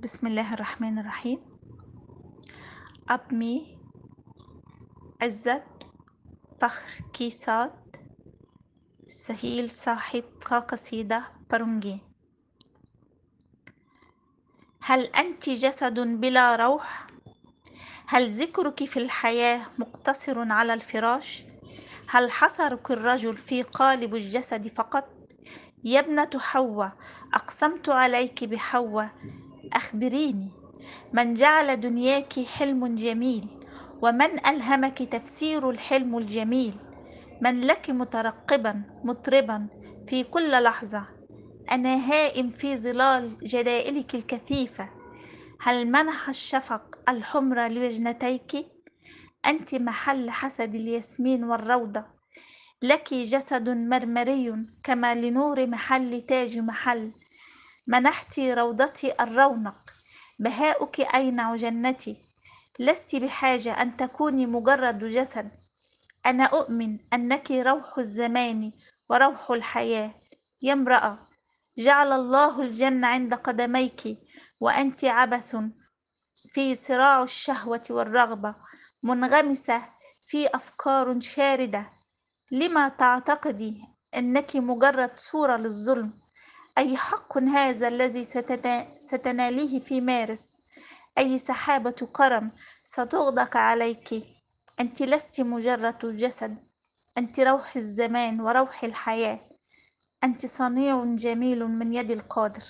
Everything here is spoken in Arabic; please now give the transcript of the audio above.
بسم الله الرحمن الرحيم. أبمي عزت فخر की साथ सहील साहिब का कसीदा पढ़ूंगी। هل أنت جسد بلا روح؟ هل ذكرك في الحياة مقتصر على الفراش؟ هل حصرك الرجل في قالب الجسد فقط؟ يا ابنة حواء، أقسمت عليك بحواء، أخبريني من جعل دنياك حلم جميل، ومن ألهمك تفسير الحلم الجميل، من لك مترقبا مطربا في كل لحظة، أنا هائم في ظلال جدائلك الكثيفة. هل منح الشفق الحمر لوجنتيك؟ أنت محل حسد الياسمين والروضة، لك جسد مرمري كما لنور محل تاج محل، منحت روضتي الرونق، بهاؤك أينع جنتي، لست بحاجة أن تكوني مجرد جسد، أنا أؤمن أنك روح الزمان وروح الحياة. يا امرأة، جعل الله الجنة عند قدميك، وأنت عبث في صراع الشهوة والرغبة، منغمسة في أفكار شاردة. لما تعتقدي أنك مجرد صورة للظلم؟ أي حق هذا الذي ستناليه في مارس؟ أي سحابة كرم ستغدق عليك؟ أنت لست مجرد جسد، أنت روح الزمان وروح الحياة، أنت صنيع جميل من يد القادر.